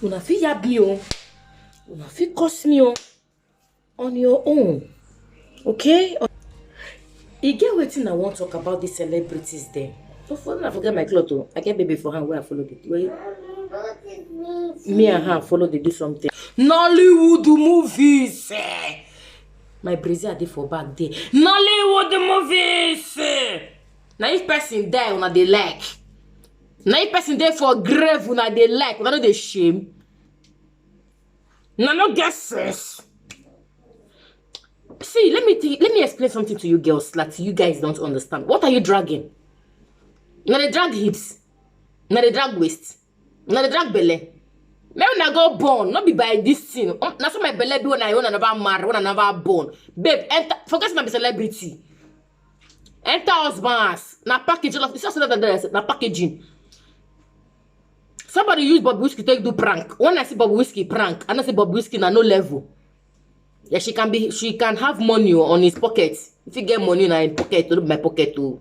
Una fit yab me o. Una fit cost me o. On your own. Okay? You get wetin I want to talk about these celebrities then. So for I forget my cloth o. I get baby for hand where I follow it. Me and her follow they do something. Nollywood movies. My Brazil dey for back there. Nollywood movies. Now if person die, una dey like. Now if person dey for grave, una dey like. Una no dey shame. Una no get sense. See, let me explain something to you girls that you guys don't understand. What are you dragging? Now they drag hips. Now they drag waist. Now they drag belly. Maybe when I go born, not be by this thing. That's what my belly be when I never marry, when I never born. Babe, enter, forget my celebrity. Enter husbands. Now package of it's just now packaging. Somebody use Bob Whiskey take do prank. When I see Bob Whiskey prank, I don't see Bob Whiskey na no level. Yeah, she can have money on his pocket. If you get money in her pocket, to my pocket too.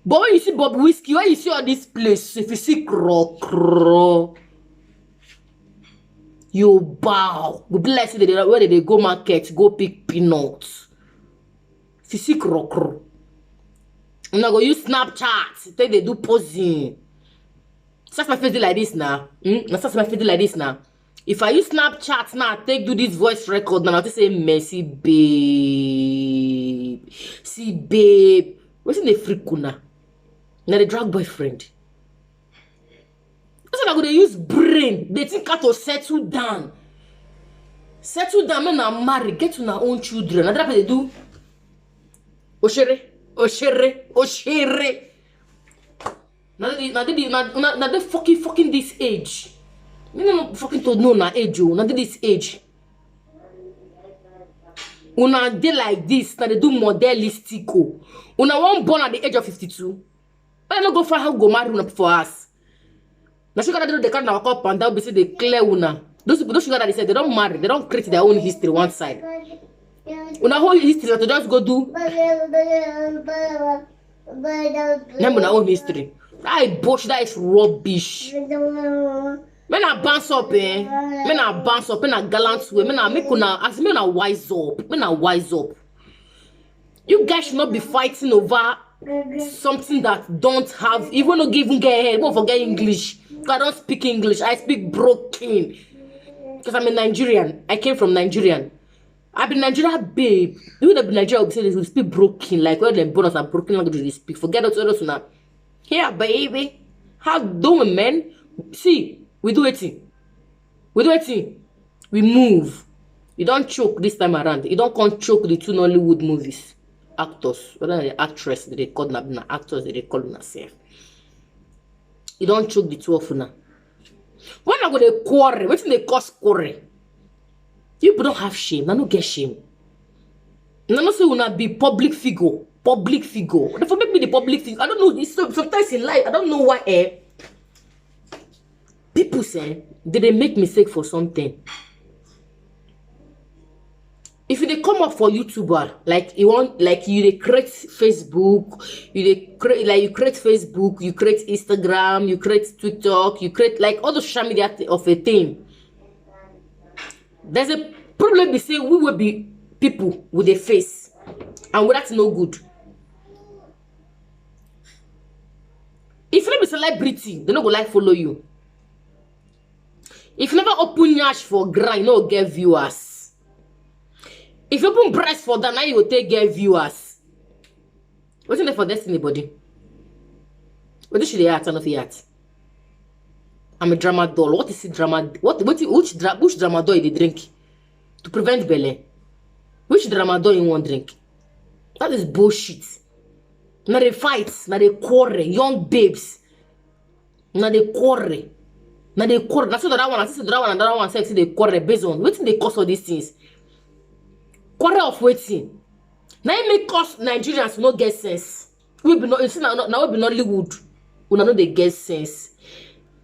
But when you see Bob Whiskey, when you see all this place, if you see crow, you bow. We be like where they go market, go pick peanuts. If you see crow, I'm not go use Snapchat. They do posing. That's my face like this now. That's my face like this now. If I use Snapchat now, do this voice record now, I'll just say, Mercy, babe. See, babe. What's in the freakuna? Now the drag boyfriend. That's why I'm going to use brain. They think how to settle down. Settle down, when I'm married, get to our own children. That's what they do. Oshere. Now they fucking this age. You don't fucking to know na age, oh. Not this age. Una dey like this, now they do modelistic. Una one born at the age of 52. But I don't go for how go marry una for us. Now she got to do the kind of up and down, basically they clear una. Those people, those sugar that they said they don't marry, they don't create their own history one side. Una whole history that to just go do. Remember our own history. That is bullshit, that is rubbish. Men are bounce up, Men are bounce up, men are gallant way. Men are make una as men are wise up. Men are wise up. You guys should not be fighting over something that don't have. Even though even get ahead, won't forget English. I don't speak English. I speak broken. Because I'm a Nigerian. I came from Nigerian. I've been Nigerian, babe. You would have been Nigerian, say they will speak broken. Like where the bonus are broken language they speak. Forget it now. Here, baby. How doing, man? See. We do it. We move. You don't choke this time around. You don't come choke the two Nollywood movies. Actors. Whether the actress they call them actors they call themselves. You don't choke the two of them. When I go to quarrel, what's in the cause quarrel? You people don't have shame. I don't get shame. I don't say una be public figure. Public figure. Therefore make me the public figure. I don't know. Sometimes in life, I don't know why people say they make mistake for something. If you come up for YouTuber, like you want, like you create Facebook, you create Facebook, you create Instagram, you create TikTok, you create like all the social media of a thing. There's a problem. We say we will be people with a face, and that's no good. If you not be celebrity, they not go like follow you. If you never open yash for grind, you no get viewers. If you open breast for that, now you will take get viewers. What's in there for destiny, body? What should they act and of yet? I'm a drama doll. What is it drama? Which drama doll they drink? To prevent belly. Which drama doll in one drink? That is bullshit. Now they fight, now they quarrel, young babes. Now they quarrel. Now they quarrel. That's what that one, another one says they quarrel based on waiting they cause all these things. Quarrel of waiting. Now it make us Nigerians not get sense. We be not now we be Nollywood. We know they get sense.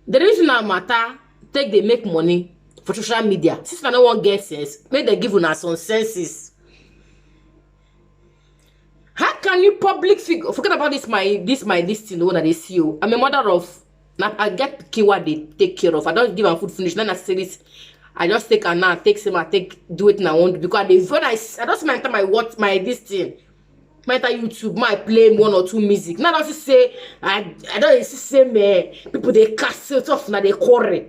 The reason that matter take they make money for social media. Since no one get sense, make they give us some senses. How can you public figure? Forget about this thing the one that they see you. I'm a mother of Now I get pikin what they take care of. I don't give am food finish. Then I say this. I just take her now, take some, do it now. Because when I don't mind my watch my this thing. My YouTube, my play 1 or 2 music. Now I just say I don't say me people they cast it off now they quarrel.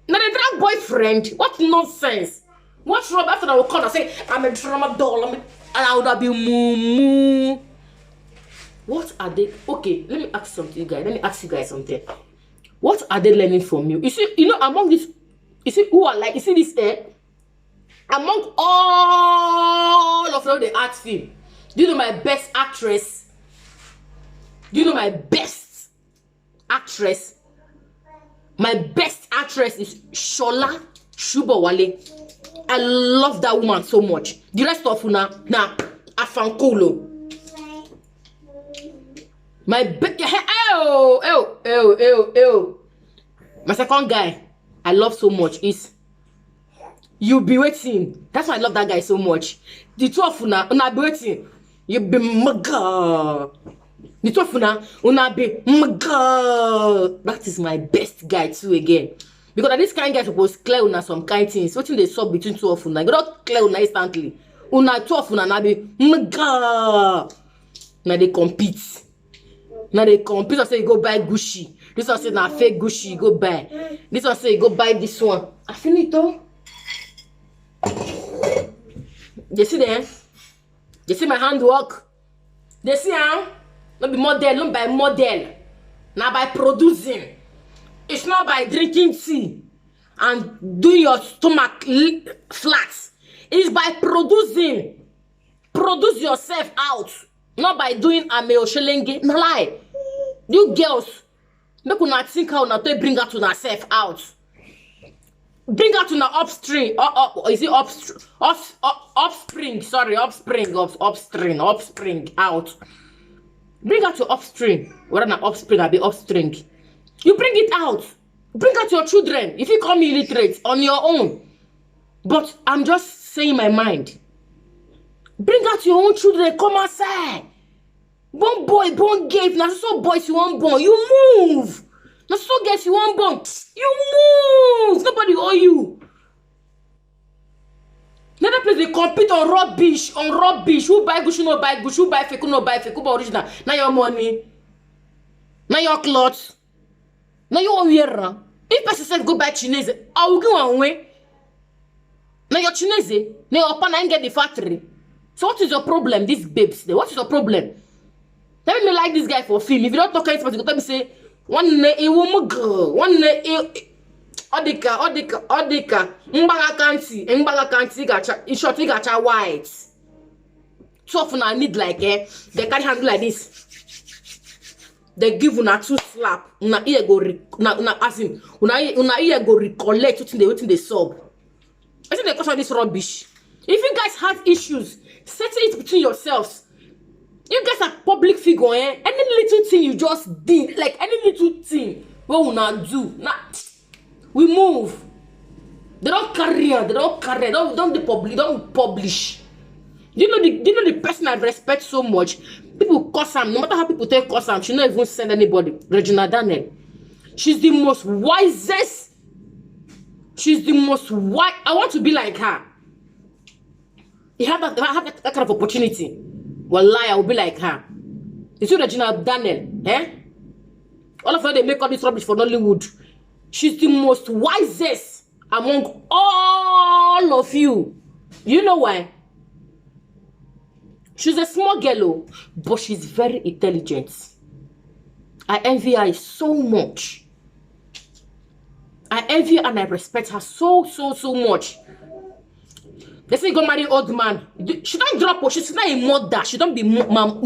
Now they drag boyfriend. What nonsense? What's wrong? After I will call and say I'm a drama doll. I would be moo. What are they? Okay, let me ask something, guys. Let me ask you guys something. What are they learning from you? You see, among this. You see who are like, you see this among all of the art film, do you know my best actress? Do you know my best actress? My best actress is Shola Shubowale. I love that woman so much. The rest of una, nah, afankolo. My my second guy I love so much is You Be Waiting. That's why I love that guy so much. The two of una be waiting. You be maga. The two of una be maga. That is my best guy too again. Because this kind of guy supposed clear una some kind things. What they saw between two of una? You don't clear una instantly. Una two of una na be maga. Now they compete. Now they compete. I say you go buy Gucci. This one say na fake Gucci, go buy. This one say go buy this one. I finito. You see there? You see my handwork? They see how? Not be model, not by model. Now by producing. It's not by drinking tea and doing your stomach flat. It's by producing. Produce yourself out. Not by doing ameo shelenge. No lie. You girls, make una think how una to bring her to herself out. Bring her to the upstream. Is it offspring? Sorry, offspring out. Bring her to upstream. Whether na offspring or be offspring. You bring it out. Bring out your children. If you come illiterate on your own. But I'm just saying my mind. Bring out your own children. Come outside. Born boy, born gay. Now so boys you want born. You move. Now so girls you want born. You move. Nobody owe you. Another place they compete on rubbish. Who buy Gucci, no buy Gucci. Who buy fake, no buy fake. Who buy original. Now your money. Now your clothes. Now you wear. If person said go buy Chinese, I will go one way. Now your Chinese. Now your partner ain't get the factory. So what is your problem, these babes? What is your problem? Tell me like this guy for film. If you don't talk anything, you tell me say one day a woman girl, one day Odika, Mbaga kanti, gacha, in short, gacha white. So often I need like they can't handle like this. They give una 2 slap, una ear go una ear go recollect within the sub. I think they cause all this rubbish. If you guys have issues, settle it between yourselves. You guys are public figure, Any little thing you just did, like any little thing, what will not do? Nah, we move. They don't carry on. Don't publish. Do you know the person I respect so much? People curse am. No matter how people take curse am, she not even send anybody. Regina Daniel. She's the most wisest. She's the most wise. I want to be like her. If I have that kind of opportunity, wallahi, I will be like her. You see Regina Daniel, all of them, they make all this rubbish for Nollywood. She's the most wisest among all of you. You know why? She's a small girl, but she's very intelligent. I envy her so much. I envy her and I respect her so much. They say you go marry old man. She don't drop her. She's not a mother. She don't be mama.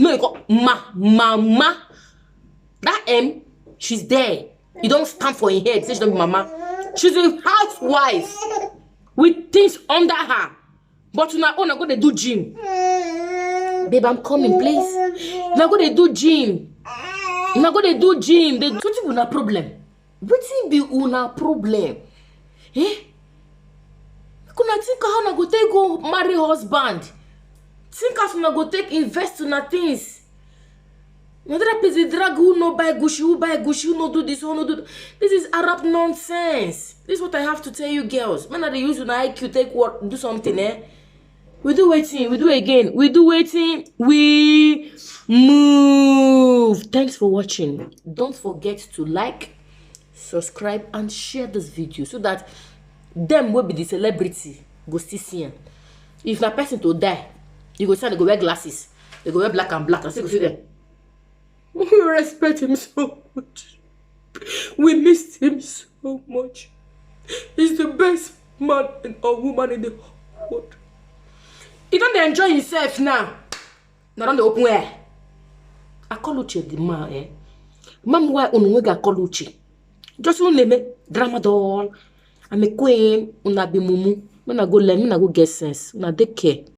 That M, she's there. You don't stand for her head. Say she don't be mama. She's a housewife with things under her. But now, oh, now go to do gym. Babe, I'm coming, please. Now go to do gym. Now go to do gym. They don't have una problem. What be una problem? Kuna think how na go take go marry husband. Think how na go take invest in things. Another place they drag who no buy Gucci, who no do this, who no do that. This is Arab nonsense. This is what I have to tell you girls. Man, they use an IQ, take what, do something, eh? We do waiting, we do again. We do waiting, we move. Thanks for watching. Don't forget to like, subscribe, and share this video so that them will be the celebrity go see. If na person to die, you go say they go wear glasses, they go wear black and black, and still go see them. We respect him so much. We missed him so much. He's the best man or woman in the world. He don't enjoy himself now. Now on the open air. I call Uche the man, eh? Mam why unwega call Uche. Just name drama doll. I'm a queen. Una be mumu. When I go learn, when I go get sense. Una take care.